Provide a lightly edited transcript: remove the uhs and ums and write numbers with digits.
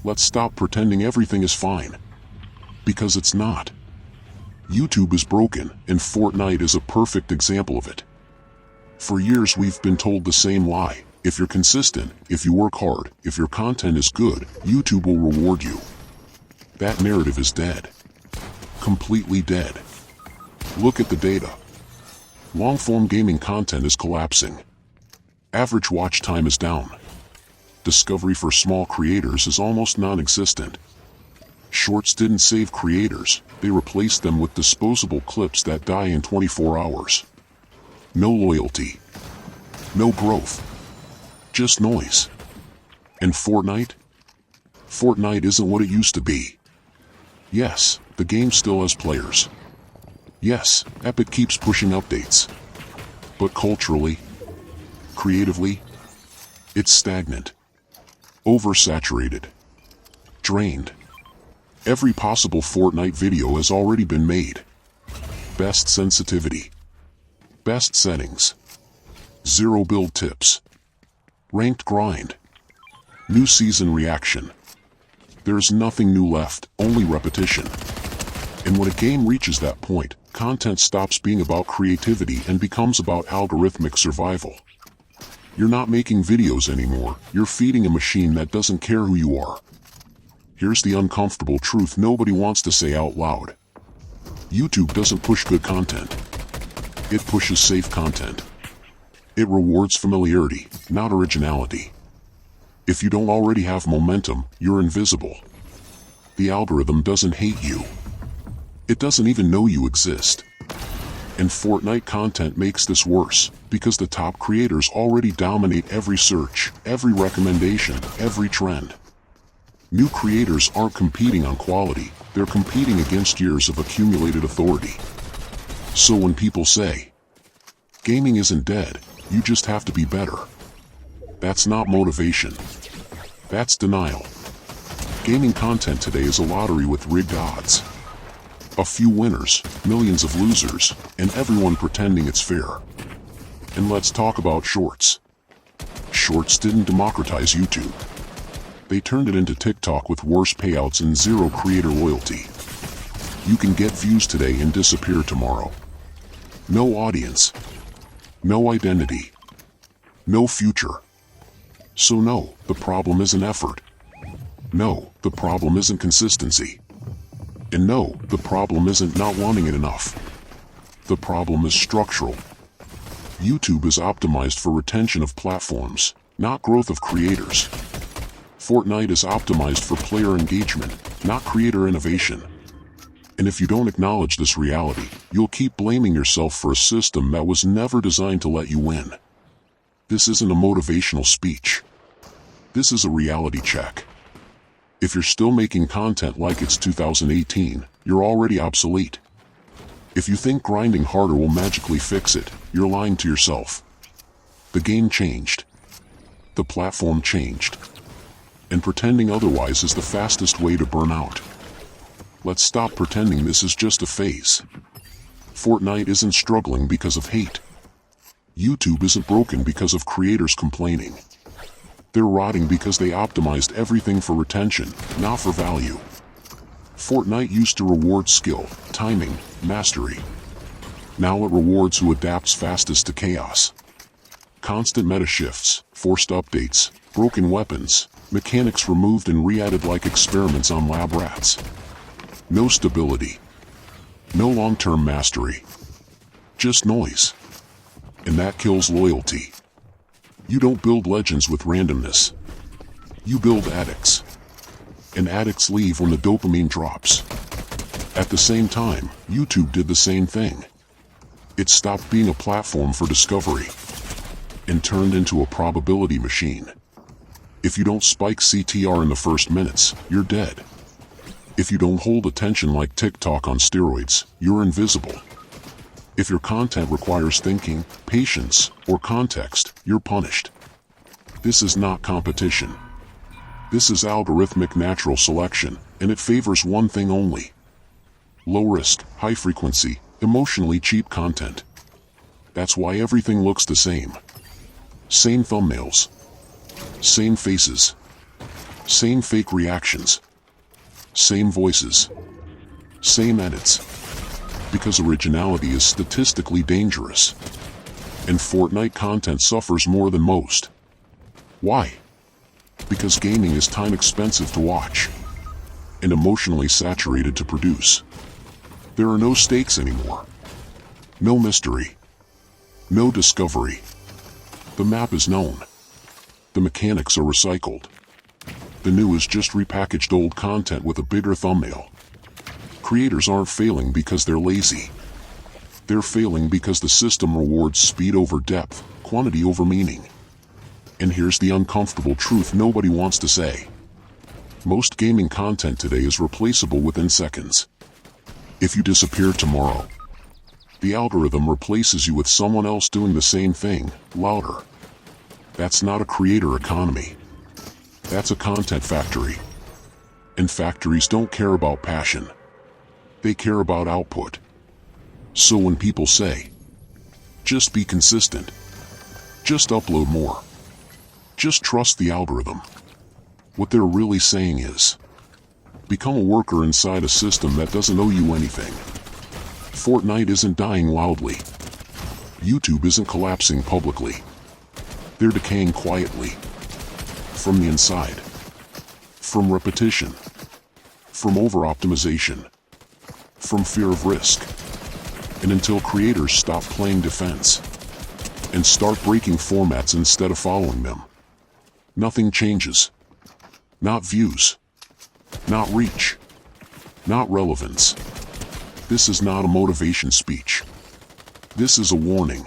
Let's stop pretending everything is fine. Because it's not. YouTube is broken, and Fortnite is a perfect example of it. For years we've been told the same lie. If you're consistent, if you work hard, if your content is good, YouTube will reward you. That narrative is dead. Completely dead. Look at the data. Long-form gaming content is collapsing. Average watch time is down. Discovery for small creators is almost non-existent. Shorts didn't save creators, they replaced them with disposable clips that die in 24 hours. No loyalty. No growth. Just noise. And Fortnite? Fortnite isn't what it used to be. Yes, the game still has players. Yes, Epic keeps pushing updates. But culturally, creatively, it's stagnant. Oversaturated. Drained. Every possible Fortnite video has already been made. Best sensitivity. Best settings. Zero build tips. Ranked grind. New season reaction. There's nothing new left, only repetition. And when a game reaches that point, content stops being about creativity and becomes about algorithmic survival. You're not making videos anymore, you're feeding a machine that doesn't care who you are. Here's the uncomfortable truth nobody wants to say out loud. YouTube doesn't push good content. It pushes safe content. It rewards familiarity, not originality. If you don't already have momentum, you're invisible. The algorithm doesn't hate you. It doesn't even know you exist. And Fortnite content makes this worse, because the top creators already dominate every search, every recommendation, every trend. New creators aren't competing on quality, they're competing against years of accumulated authority. So when people say, gaming isn't dead, you just have to be better. That's not motivation. That's denial. Gaming content today is a lottery with rigged odds. A few winners, millions of losers, and everyone pretending it's fair. And let's talk about shorts. Shorts didn't democratize YouTube. They turned it into TikTok with worse payouts and zero creator loyalty. You can get views today and disappear tomorrow. No audience. No identity. No future. So no, the problem isn't effort. No, the problem isn't consistency. And no, the problem isn't not wanting it enough. The problem is structural. YouTube is optimized for retention of platforms, not growth of creators. Fortnite is optimized for player engagement, not creator innovation. And if you don't acknowledge this reality, you'll keep blaming yourself for a system that was never designed to let you win. This isn't a motivational speech. This is a reality check. If you're still making content like it's 2018, you're already obsolete. If you think grinding harder will magically fix it, you're lying to yourself. The game changed. The platform changed. And pretending otherwise is the fastest way to burn out. Let's stop pretending this is just a phase. Fortnite isn't struggling because of hate. YouTube isn't broken because of creators complaining. They're rotting because they optimized everything for retention, not for value. Fortnite used to reward skill, timing, mastery. Now it rewards who adapts fastest to chaos. Constant meta shifts, forced updates, broken weapons, mechanics removed and re-added like experiments on lab rats. No stability. No long-term mastery. Just noise. And that kills loyalty. You don't build legends with randomness. You build addicts. And addicts leave when the dopamine drops. At the same time, YouTube did the same thing. It stopped being a platform for discovery and turned into a probability machine. If you don't spike CTR in the first minutes, you're dead. If you don't hold attention like TikTok on steroids, you're invisible. If your content requires thinking, patience, or context, you're punished. This is not competition. This is algorithmic natural selection, and it favors one thing only. Low risk, high frequency, emotionally cheap content. That's why everything looks the same. Same thumbnails. Same faces. Same fake reactions. Same voices. Same edits. Because originality is statistically dangerous. And Fortnite content suffers more than most. Why? Because gaming is time expensive to watch. And emotionally saturated to produce. There are no stakes anymore. No mystery. No discovery. The map is known. The mechanics are recycled. The new is just repackaged old content with a bigger thumbnail. Creators aren't failing because they're lazy. They're failing because the system rewards speed over depth, quantity over meaning. And here's the uncomfortable truth nobody wants to say. Most gaming content today is replaceable within seconds. If you disappear tomorrow, the algorithm replaces you with someone else doing the same thing, louder. That's not a creator economy. That's a content factory. And factories don't care about passion. They care about output. So when people say, just be consistent, just upload more, just trust the algorithm, what they're really saying is, become a worker inside a system that doesn't owe you anything. Fortnite isn't dying loudly. YouTube isn't collapsing publicly. They're decaying quietly. From the inside. From repetition. From over-optimization. From fear of risk. And until creators stop playing defense and start breaking formats instead of following them, nothing changes. Not views. Not reach. Not relevance. This is not a motivation speech. This is a warning.